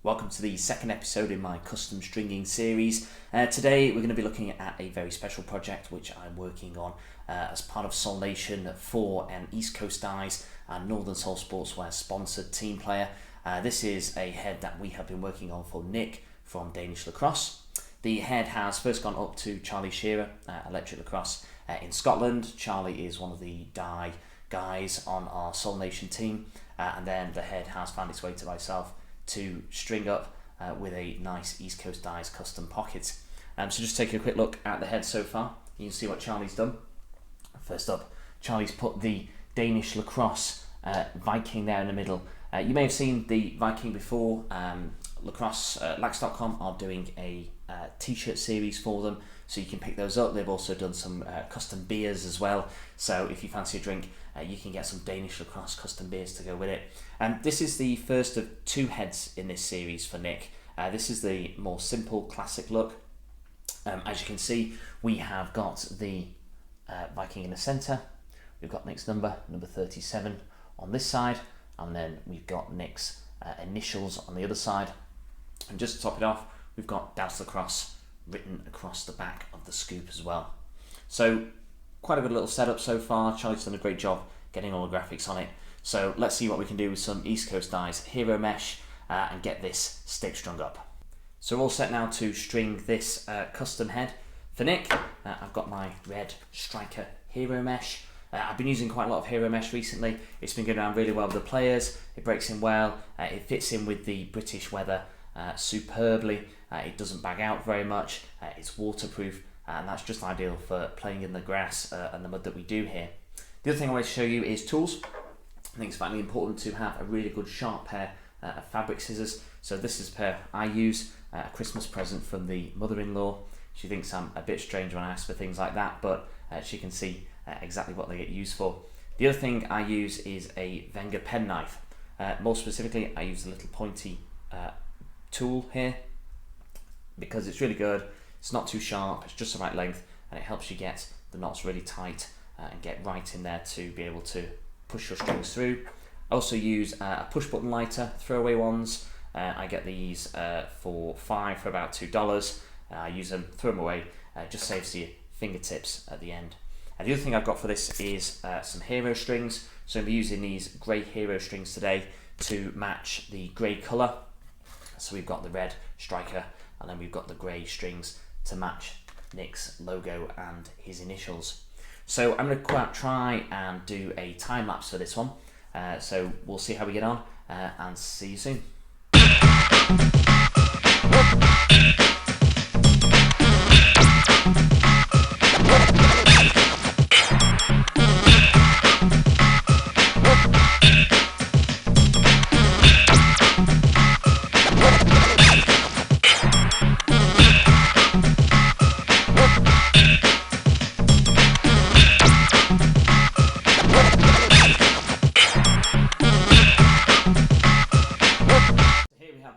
Welcome to the second episode in my custom stringing series. Today we're going to be looking at a very special project which I'm working on as part of Sol Nation for an East Coast Eyes and Northern Soul Sportswear sponsored team player. This is a head that we have been working on for Nick from Danish Lacrosse. The head has first gone up to Charlie Shearer, Electric Lacrosse in Scotland. Charlie is one of the dye guys on our Sol Nation team, and then the head has found its way to myself to string up with a nice East Coast Dyes custom pocket. So just taking a quick look at the head so far, you can see what Charlie's done. First up, Charlie's put the Danish Lacrosse Viking there in the middle. You may have seen the Viking before. Lacrosse, Lax.com are doing a t-shirt series for them, so you can pick those up. They've also done some custom beers as well, so if you fancy a drink, you can get some Danish Lacrosse custom beers to go with it. This is the first of two heads in this series for Nick. This is the more simple classic look. As you can see, we have got the Viking in the centre. We've got Nick's number 37 on this side, and then we've got Nick's initials on the other side. And just to top it off, we've got Dansk Lacrosse written across the back of the scoop as well. So quite a good little setup so far. Charlie's done a great job getting all the graphics on it. So let's see what we can do with some East Coast Dyes Hero Mesh and get this stick strung up. So we're all set now to string this custom head for Nick. I've got my red striker Hero Mesh. I've been using quite a lot of Hero Mesh recently. It's been going down really well with the players. It breaks in well. It fits in with the British weather superbly. It doesn't bag out very much. It's waterproof, and that's just ideal for playing in the grass and the mud that we do here. The other thing I want to show you is tools. I think it's vitally important to have a really good sharp pair of fabric scissors. So this is a pair I use, a Christmas present from the mother-in-law. She thinks I'm a bit strange when I ask for things like that, but she can see exactly what they get used for. The other thing I use is a Wenger penknife. More specifically, I use a little pointy tool here because it's really good. It's not too sharp, it's just the right length, and it helps you get the knots really tight and get right in there to be able to push your strings through. I also use a push button lighter, throwaway ones. I get these for about $2. I use them, throw them away, just saves your fingertips at the end. And the other thing I've got for this is some hero strings. So I'm using these grey hero strings today to match the grey colour. So we've got the red striker, and then we've got the grey strings to match Nick's logo and his initials. So I'm going to try and do a time lapse for this one. So we'll see how we get on and see you soon.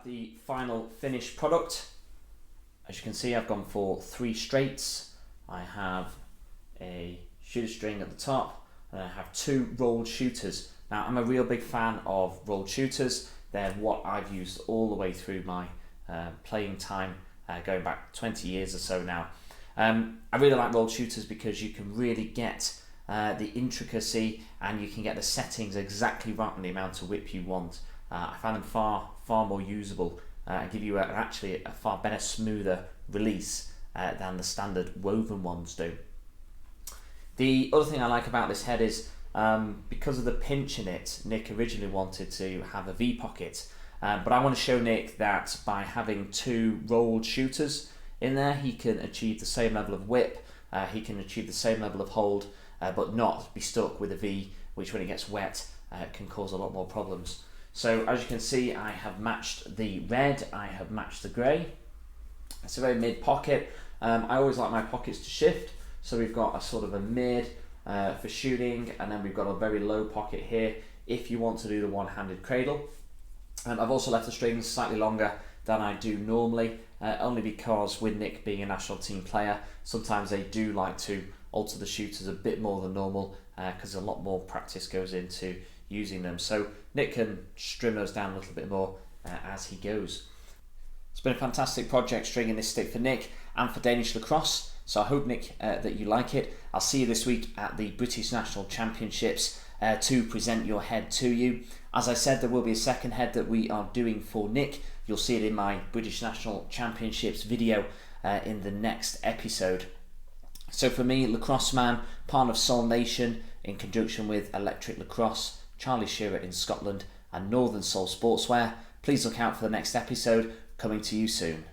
The final finished product. As you can see, I've gone for 3 straights. I have a shooter string at the top, and I have 2 rolled shooters. Now, I'm a real big fan of rolled shooters. They're what I've used all the way through my playing time, going back 20 years or so now. I really like rolled shooters because you can really get the intricacy, and you can get the settings exactly right on the amount of whip you want. I find them far more usable and give you actually a far better, smoother release than the standard woven ones do. The other thing I like about this head is because of the pinch in it, Nick originally wanted to have a V pocket, but I want to show Nick that by having 2 rolled shooters in there, he can achieve the same level of whip, he can achieve the same level of hold, but not be stuck with a V, which when it gets wet can cause a lot more problems. So as you can see, I have matched the red, I have matched the grey. It's a very mid pocket. I always like my pockets to shift, so we've got a sort of a mid for shooting, and then we've got a very low pocket here if you want to do the one-handed cradle. I've also left the strings slightly longer than I do normally, only because with Nick being a national team player, sometimes they do like to alter the shooters a bit more than normal because a lot more practice goes into using them. So Nick can trim those down a little bit more as he goes. It's been a fantastic project stringing this stick for Nick and for Danish Lacrosse. So I hope, Nick, that you like it. I'll see you this week at the British National Championships to present your head to you. As I said, there will be a second head that we are doing for Nick. You'll see it in my British National Championships video in the next episode. So for me, Lacrosseman, part of Soul Nation, in conjunction with Electric Lacrosse, Charlie Shearer in Scotland, and Northern Soul Sportswear. Please look out for the next episode coming to you soon.